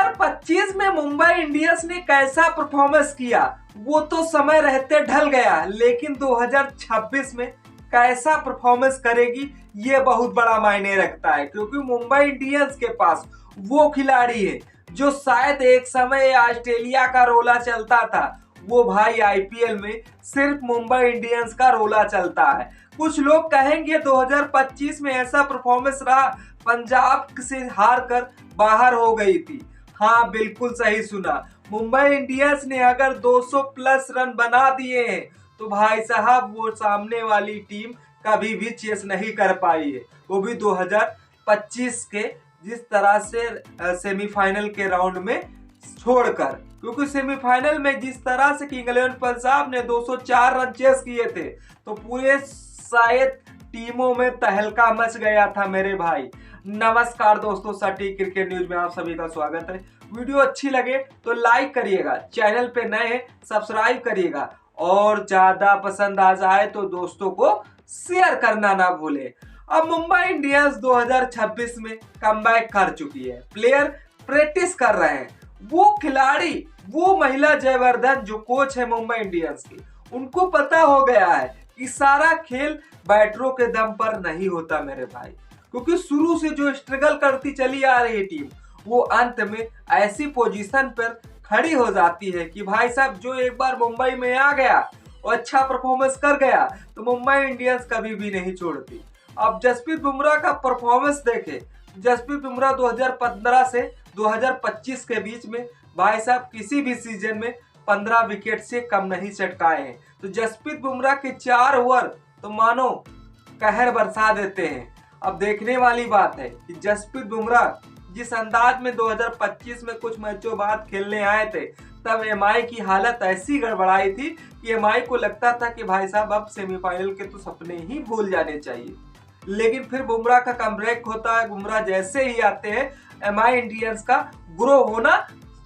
2025 में मुंबई इंडियंस ने कैसा परफॉर्मेंस किया वो तो समय रहते ढल गया, लेकिन 2026 में कैसा परफॉर्मेंस करेगी ये बहुत बड़ा मायने रखता है, क्योंकि मुंबई इंडियंस के पास वो खिलाड़ी है जो शायद एक समय ऑस्ट्रेलिया का रोला चलता था, वो भाई आईपीएल में सिर्फ मुंबई इंडियंस का रोला चलता है। कुछ लोग कहेंगे 2025 में ऐसा परफॉर्मेंस रहा, पंजाब से हार कर बाहर हो गई थी। हाँ, बिल्कुल सही सुना। मुंबई इंडियंस ने अगर 200 प्लस रन बना दिए हैं तो भाई साहब वो सामने वाली टीम कभी भी चेस नहीं कर पाई है, वो भी 2025 के जिस तरह से सेमीफाइनल के राउंड में छोड़कर, क्योंकि सेमीफाइनल में जिस तरह से किंग्स इलेवन पंजाब ने 204 रन चेस किए थे तो पूरे शायद टीमों में तहलका मच गया था मेरे भाई। नमस्कार दोस्तों, सटीक क्रिकेट न्यूज में आप सभी का स्वागत है। वीडियो अच्छी लगे तो लाइक करिएगा, चैनल पे नए हैं सब्सक्राइब करिएगा, और ज्यादा पसंद आ जाए तो दोस्तों को शेयर करना ना भूले। अब मुंबई इंडियंस 2026 में कमबैक कर चुकी है, प्लेयर प्रैक्टिस कर रहे हैं। वो खिलाड़ी, वो महिला जयवर्धन जो कोच है मुंबई इंडियंस की, उनको पता हो गया है कि सारा खेल बैटरों के दम पर नहीं होता मेरे भाई, क्योंकि शुरू से जो स्ट्रगल करती चली आ रही टीम वो अंत में ऐसी पोजीशन पर खड़ी हो जाती है कि भाई साहब जो एक बार मुंबई में आ गया और अच्छा परफॉर्मेंस कर गया तो मुंबई इंडियंस कभी भी नहीं छोड़ती। अब जसप्रीत बुमराह का परफॉर्मेंस देखें, जसप्रीत बुमराह 2015 से 2025 के बीच में भाई साहब किसी भी सीजन में 15 विकेट से कम नहीं चटकाए हैं। तो जसप्रीत बुमराह के 4 ओवर तो मानो कहर बरसा देते हैं। अब देखने वाली बात है कि जसप्रीत बुमराह जिस अंदाज में 2025 में कुछ मैचों बाद खेलने आए थे, तब एमआई की हालत ऐसी गड़बड़ाई थी कि एमआई को लगता था कि भाई साहब अब सेमीफाइनल के तो सपने ही भूल जाने चाहिए। लेकिन फिर बुमराह का कमबैक होता है, बुमराह जैसे ही आते हैं एमआई इंडियंस का ग्रो होना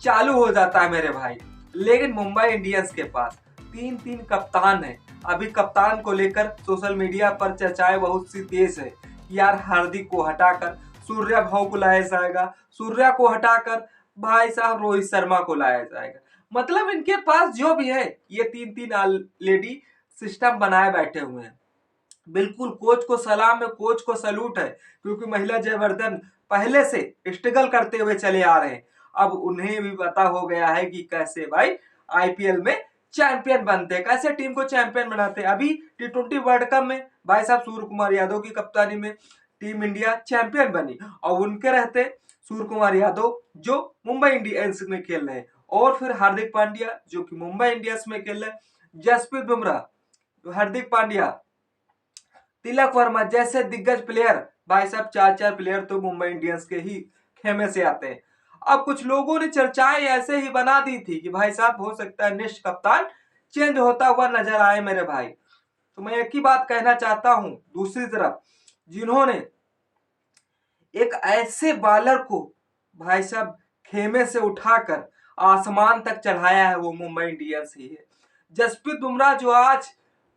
चालू हो जाता है मेरे भाई। लेकिन मुंबई इंडियंस के पास 3 कप्तान है। अभी कप्तान को लेकर सोशल मीडिया पर चर्चाएं बहुत सी तेज है। यार हार्दिक को हटाकर सूर्या भाव को लाया जाएगा, सूर्या को हटाकर भाई साहब रोहित शर्मा को लाया जाएगा। मतलब इनके पास जो भी है ये 3 ऑलरेडी सिस्टम बनाए बैठे हुए हैं। बिल्कुल कोच को सलाम है, कोच को सैल्यूट है, क्योंकि महिला जयवर्धन पहले से स्ट्रगल करते हुए चले आ रहे हैं। अब उन्हें भी पता हो गया है कि कैसे भाई आईपीएल में चैंपियन बनते हैं, कैसे टीम को चैंपियन बनाते हैं। अभी टी20 वर्ल्ड कप में भाई साहब सूर्य कुमार यादव की कप्तानी में टीम इंडिया चैंपियन बनी, और उनके रहते सूर्य कुमार यादव जो मुंबई इंडियंस में खेल रहे हैं, और फिर हार्दिक पांड्या जो कि मुंबई इंडियंस में खेल रहे हैं, जसप्रीत बुमराह, हार्दिक पांड्या, तिलक वर्मा जैसे दिग्गज प्लेयर, भाई साहब 4 प्लेयर तो मुंबई इंडियंस के ही खेमे से आते हैं। अब कुछ लोगों ने चर्चाएं ऐसे ही बना दी थी कि भाई साहब हो सकता है नेक्स्ट कप्तान चेंज होता हुआ नजर आए मेरे भाई। तो मैं एक ही बात कहना चाहता हूं, दूसरी तरफ जिन्होंने एक ऐसे बॉलर को भाई साहब खेमे से उठाकर आसमान तक चढ़ाया है वो मुंबई इंडियंस ही है। जसप्रीत बुमराह जो आज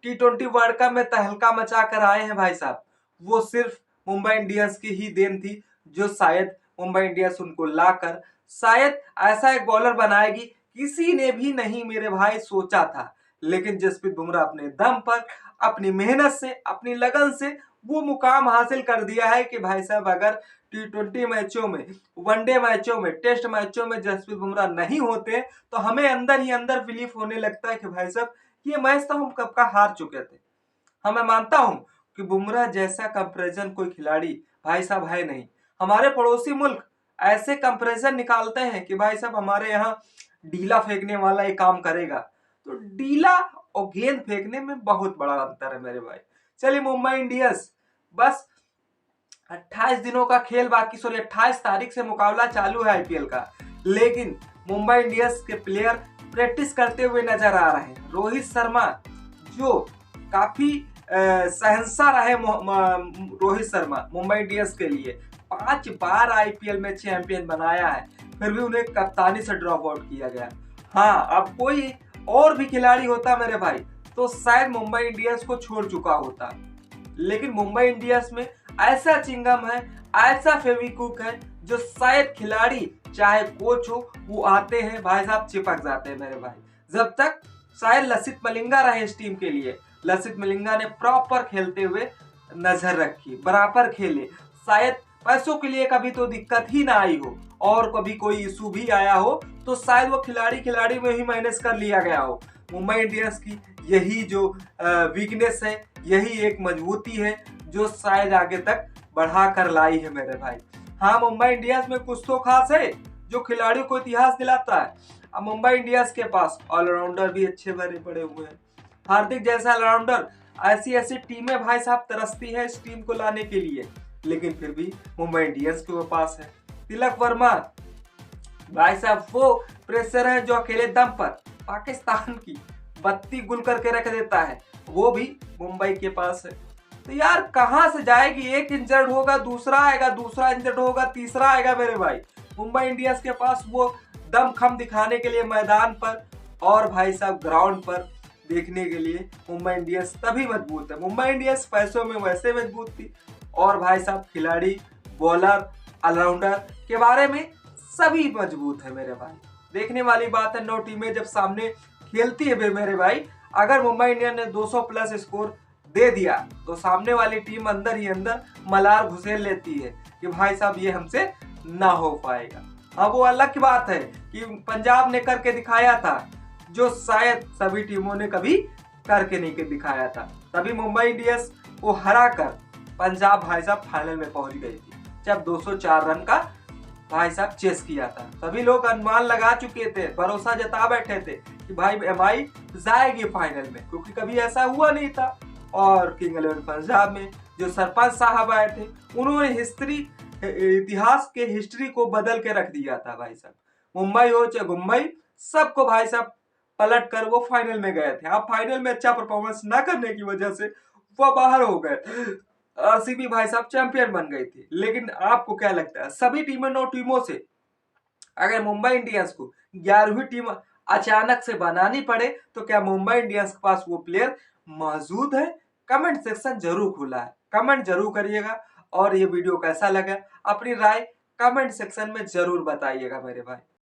टी20 वर्ल्ड कप में तहलका मचा कर आए हैं भाई साहब, वो सिर्फ मुंबई इंडियंस की ही देन थी, जो शायद मुंबई इंडियंस उनको लाकर शायद ऐसा एक बॉलर बनाएगी किसी ने भी नहीं मेरे भाई सोचा था। लेकिन जसप्रीत बुमराह अपने दम पर, अपनी मेहनत से, अपनी लगन से वो मुकाम हासिल कर दिया है कि भाई साहब अगर टी20 मैचों में, वनडे मैचों में, टेस्ट मैचों में जसप्रीत बुमराह नहीं होते तो हमें अंदर ही अंदर बिलीव होने लगता है कि भाई साहब ये मैच तो हम कब का हार चुके थे। हाँ, मैं मानता हूं कि बुमराह जैसा कंपैरिजन कोई खिलाड़ी भाई साहब है नहीं। हमारे पड़ोसी मुल्क ऐसे कंपैरिजन निकालते हैं कि भाई साहब हमारे यहाँ ढीला फेंकने वाला एक काम करेगा, तो ढीला और गेंद फेंकने में बहुत बड़ा अंतर है मेरे भाई। चलिए मुंबई इंडियंस बस 28 दिनों का खेल बाकी, 28 तारीख से मुकाबला चालू है आईपीएल का, लेकिन मुंबई इंडियंस के प्लेयर प्रैक्टिस करते हुए नजर आ रहे हैं। रोहित शर्मा जो काफी शहंशाह रहे, रोहित शर्मा मुंबई इंडियंस के लिए 5 बार आईपीएल में चैंपियन बनाया है, फिर भी उन्हें कप्तानी से ड्रॉप आउट किया गया। हाँ, अब कोई और भी खिलाड़ी होता मेरे भाई तो शायद मुंबई इंडियंस को छोड़ चुका होता, लेकिन मुंबई इंडियंस में ऐसा चिंगम है, ऐसा फेविक्विक है जो शायद खिलाड़ी चाहे कोच हो, वो आते हैं भाई साहब, चिपक जाते हैं मेरे भाई। जब तक शायद लसित मलिंगा रहे इस टीम के लिए, लसित मलिंगा ने प्रॉपर खेलते हुए नजर रखी, बराबर खेले, शायद पैसों के लिए कभी तो दिक्कत ही ना आई हो, और कभी कोई इशू भी आया हो तो शायद वो खिलाड़ी में ही मैनेज कर लिया गया हो। मुंबई इंडियंस की यही जो वीकनेस है, यही एक मजबूती है जो शायद आगे तक बढ़ा कर लाई है मेरे भाई। हाँ, मुंबई इंडियंस में कुछ तो खास है जो खिलाड़ियों को इतिहास दिलाता है। अब मुंबई इंडियंस के पास ऑलराउंडर भी अच्छे भरे पड़े हुए हैं। हार्दिक जैसा ऑलराउंडर, ऐसी ऐसी टीमें भाई साहब तरसती है इस टीम को लाने के लिए, लेकिन फिर भी मुंबई इंडियंस के पास है। तिलक वर्मा भाई साहब वो प्रेशर है जो अकेले दम पर पाकिस्तान की बत्ती गुल करके रख देता है, वो भी मुंबई के पास है। तो यार कहां से जाएगी, एक इंजर्ड होगा, दूसरा आएगा, दूसरा इंजर्ड होगा, तीसरा आएगा मेरे भाई। मुंबई इंडियंस के पास वो दमखम दिखाने के लिए मैदान पर और भाई साहब ग्राउंड पर देखने के लिए मुंबई इंडियंस तभी मजबूत है। मुंबई इंडियंस पैसों में वैसे मजबूत थी, और भाई साहब खिलाड़ी, बॉलर, ऑलराउंडर के बारे में सभी मजबूत है मेरे भाई। देखने वाली बात है, 9 टीमें जब सामने खेलती है मेरे भाई, अगर मुंबई इंडियंस ने 200 प्लस स्कोर दे दिया तो सामने वाली टीम अंदर ही अंदर मलार घुसेल लेती है कि भाई साहब ये हमसे ना हो पाएगा। अब वो अलग की बात है कि पंजाब ने करके दिखाया था जो शायद सभी टीमों ने कभी करके नहीं दिखाया था, तभी मुंबई इंडियंस को हरा कर पंजाब भाई साहब फाइनल में पहुंच गई थी, जब 204 रन का भाई साहब चेस किया था। सभी लोग अनुमान लगा चुके थे, भरोसा जता बैठे थे कि भाई एमआई जाएगी फाइनल में, क्योंकि कभी ऐसा हुआ नहीं था। और किंग 11 पंजाब में जो सरपंच साहब आए थे, उन्होंने इतिहास के हिस्ट्री को बदल के रख दिया था भाई साहब। मुंबई हो चाहे मुंबई, सबको भाई साहब पलट कर वो फाइनल में गए थे। अब फाइनल में अच्छा परफॉर्मेंस ना करने की वजह से वो बाहर हो गए। आरसीबी भाई साहब चैंपियन बन गई थी। लेकिन आपको क्या लगता है, सभी टीमों 9 टीमों से अगर मुंबई इंडियंस को 11वीं टीम अचानक से बनानी पड़े तो क्या मुंबई इंडियंस के पास वो प्लेयर मौजूद है? कमेंट सेक्शन जरूर खुला है, कमेंट जरूर करिएगा। और ये वीडियो कैसा लगा अपनी राय कमेंट सेक्शन में जरूर बताइएगा मेरे भाई।